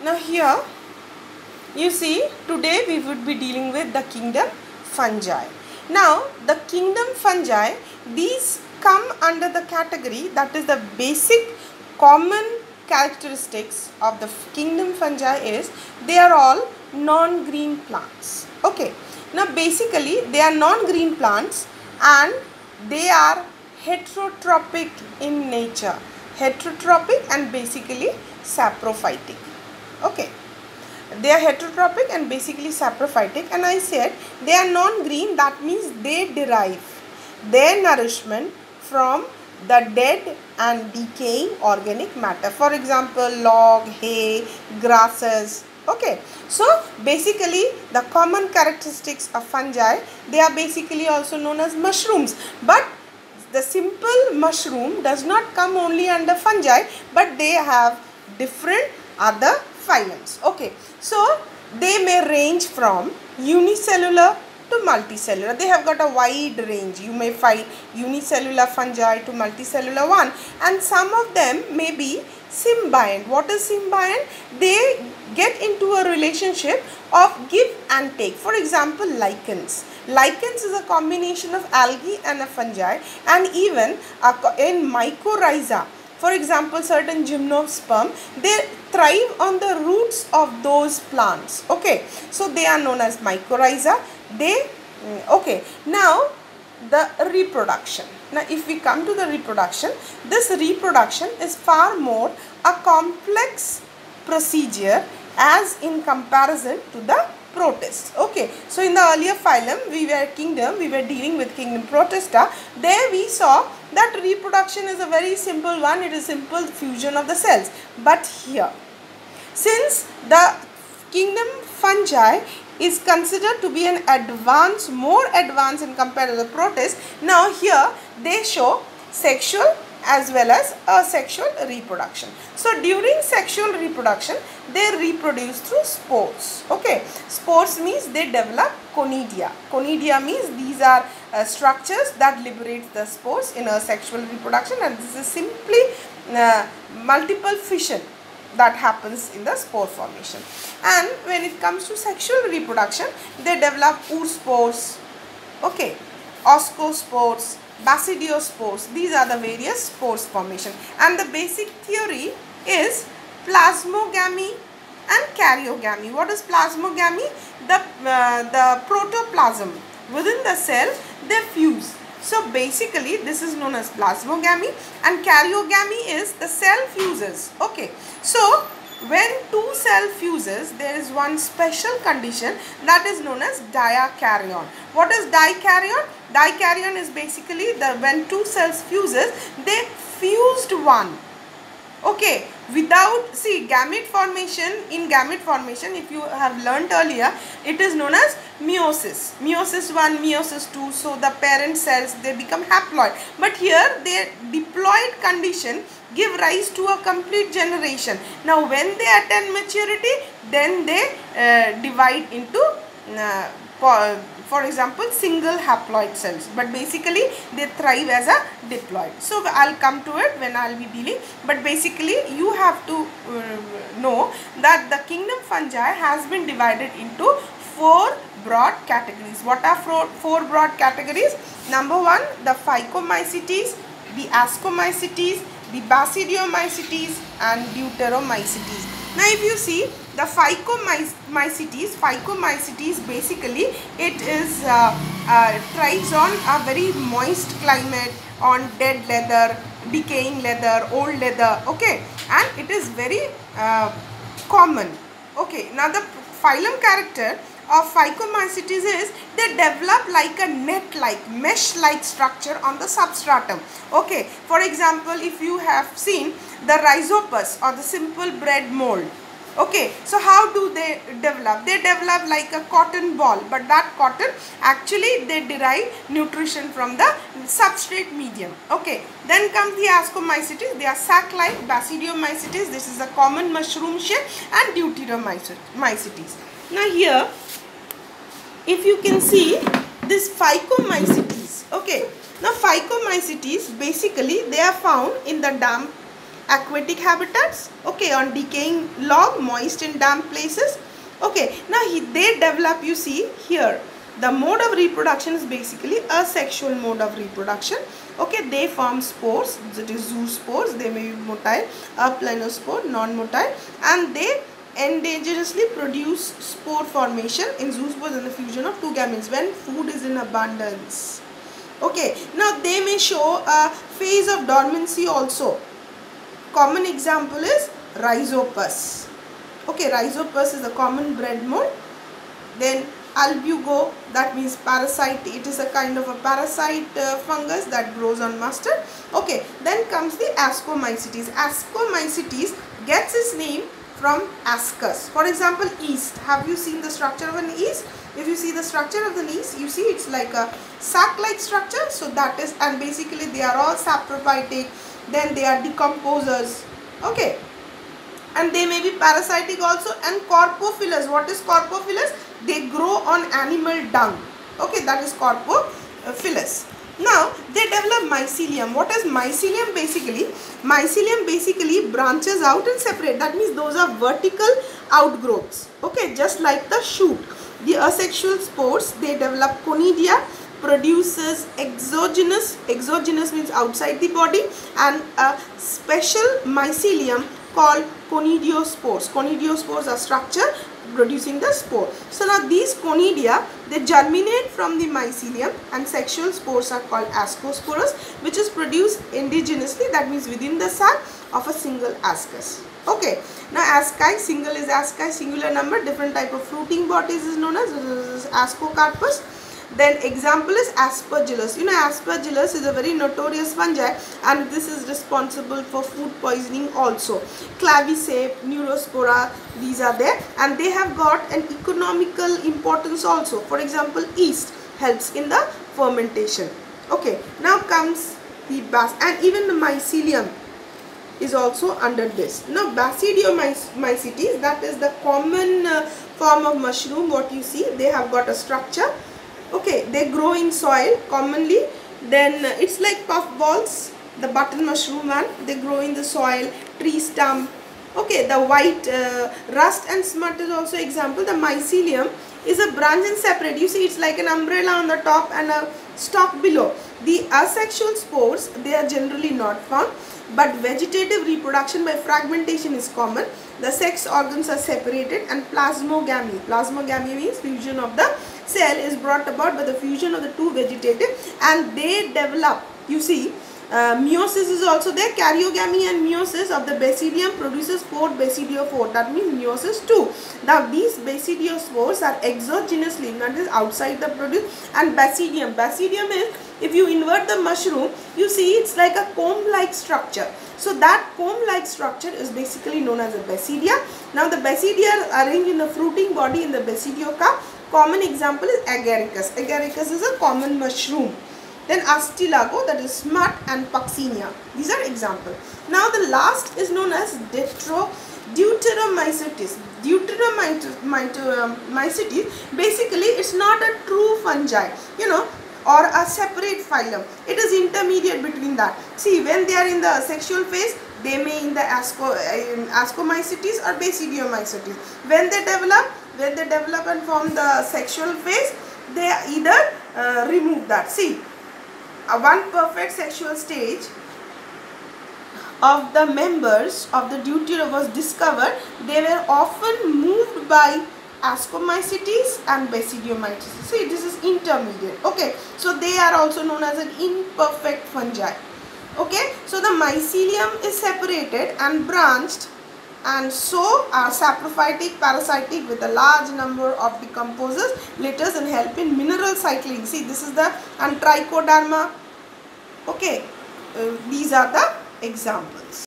Now here you see, today we would be dealing with the kingdom fungi. Now the kingdom fungi, these come under the category that is the basic common characteristics of the kingdom fungi is they are all non-green plants. Okay, now basically they are non-green plants and they are heterotrophic in nature, heterotrophic and basically saprophytic. Okay, they are heterotrophic and basically saprophytic, and I said they are non-green, that means they derive their nourishment from the dead and decaying organic matter. For example, log, hay, grasses. Okay, so basically the common characteristics of fungi, they are basically also known as mushrooms, but the simple mushroom does not come only under fungi, but they have different other phylums. Okay, so they may range from unicellular to multicellular. They have got a wide range. You may find unicellular fungi to multicellular one, and some of them may be symbiont. What is symbiont? They get into a relationship of give and take. For example, lichens. Lichens is a combination of algae and a fungi, and even in mycorrhiza. For example, certain gymnosperm, they thrive on the roots of those plants. Okay, so they are known as mycorrhiza. Okay, now the reproduction. Now if we come to the reproduction, this reproduction is far more a complex procedure as in comparison to the protists. Okay, so in the earlier phylum we were dealing with kingdom Protista. There we saw that reproduction is a very simple one. It is simple fusion of the cells. But here, since the kingdom fungi is considered to be an advanced, more advanced in compared to the protists, now here they show sexual as well as asexual reproduction. So during sexual reproduction, they reproduce through spores. Okay, spores means they develop conidia. Conidia means these are structures that liberate the spores in asexual reproduction, and this is simply multiple fission that happens in the spore formation. And when it comes to sexual reproduction, they develop oospores, okay, ascospores, basidiospores. These are the various spores formation, and the basic theory is plasmogamy and karyogamy. What is plasmogamy? The protoplasm within the cell, they fuse. So basically this is known as plasmogamy, and karyogamy is the cell fuses. Okay, so when two cell fuses, there is one special condition that is known as dikaryon. What is dikaryon? Dikaryon is basically when two cells fuses, they fused one. Okay, without, see, gamete formation, in gamete formation, if you have learnt earlier, it is known as meiosis. Meiosis 1, meiosis 2, so the parent cells, they become haploid. But here, their diploid condition give rise to a complete generation. Now, when they attain maturity, then they divide into for example, single haploid cells, but basically they thrive as a diploid. So I'll come to it when I'll be dealing, but basically you have to know that the kingdom fungi has been divided into 4 broad categories. What are 4 broad categories? Number 1, the Phycomycetes, the Ascomycetes, the Basidiomycetes and Deuteromycetes. Now if you see the Phycomycetes basically it is thrives on a very moist climate, on dead leather, decaying leather, old leather, okay, and it is very common. Okay, now the phylum character of Phycomycetes is they develop like a net-like, mesh-like structure on the substratum. Okay, for example, if you have seen the Rhizopus or the simple bread mold. Okay, so how do they develop? They develop like a cotton ball, but that cotton actually they derive nutrition from the substrate medium. Okay, then comes the Ascomycetes. They are sac-like. Basidiomycetes, this is a common mushroom shape, and Deuteromycetes. Now here, if you can see this Phycomycetes. Okay, now Phycomycetes basically they are found in the damp aquatic habitats, okay, on decaying log, moist and damp places. Okay, now they develop, you see here, the mode of reproduction is basically a sexual mode of reproduction. Okay, they form spores, that is zoospores, they may be motile, planospore, non-motile, and they endogenously produce spore formation in zoospores and the fusion of two gametes when food is in abundance. Okay, now they may show a phase of dormancy also. Common example is Rhizopus. Okay, Rhizopus is a common bread mold. Then Albugo, that means parasite, it is a kind of a parasite fungus that grows on mustard. Okay, then comes the Ascomycetes. Ascomycetes gets its name from ascus. For example, yeast. Have you seen the structure of an yeast? If you see the structure of the yeast, you see it's like a sac-like structure. So that is, and basically they are all saprophytic. Then they are decomposers. Okay, and they may be parasitic also. And corpophilous. What is corpophilous? They grow on animal dung. Okay, that is corpophilous. Now they develop mycelium. What is mycelium basically? Mycelium basically branches out and separate. That means those are vertical outgrowths. Okay, just like the shoot. The asexual spores, they develop conidia, produces exogenous means outside the body, and a special mycelium called conidiospores. Conidiospores are structure producing the spore. So now these conidia, they germinate from the mycelium, and sexual spores are called ascosporous, which is produced endogenously, that means within the sac of a single ascus. Okay, now asci, single is asci, singular number, different type of fruiting bodies is known as ascocarpus. Then example is Aspergillus. You know, Aspergillus is a very notorious fungi, and this is responsible for food poisoning also. Claviceps, Neurospora, these are there, and they have got an economical importance also. For example, yeast helps in the fermentation. Okay, now comes the and even the mycelium is also under this. Now Basidiomycetes, that is the common form of mushroom. What you see, they have got a structure. Okay, they grow in soil commonly. Then it's like puff balls, the button mushroom one. They grow in the soil, tree stump. Okay, the white rust and smut is also example. The mycelium is a branch and separate. You see, it's like an umbrella on the top and a stalk below. The asexual spores, they are generally not found, but vegetative reproduction by fragmentation is common. The sex organs are separated, and plasmogamy. Plasmogamy means fusion of the cell is brought about by the fusion of the two vegetative, and they develop. You see, meiosis is also there. Karyogamy and meiosis of the basidium produces 4 basidiophore. That means meiosis 2. Now these basidiospores are exogenously, that is outside the produce. And basidium. Basidium is, if you invert the mushroom, you see it's like a comb-like structure. So that comb-like structure is basically known as a basidia. Now the basidia are arranged in the fruiting body in the basidiocarp. Common example is agaricus. Agaricus is a common mushroom. Then astilago, that is smut, and puccinia. These are examples. Now the last is known as Deuteromycetes. Deuteromycetes, basically it's not a true fungi, you know, or a separate phylum. It is intermediate between that. See, when they are in the sexual phase, they may in the Ascomycetes or Basidiomycetes. When they develop and form the sexual phase, they either remove that. See, one perfect sexual stage of the members of the deutera was discovered. They were often moved by Ascomycetes and Basidiomycetes. See, this is intermediate. Okay, so they are also known as an imperfect fungi. Okay, so the mycelium is separated and branched, and so are saprophytic, parasitic with a large number of decomposers, litters, and help in mineral cycling. See, this is the Trichoderma. Okay, these are the examples.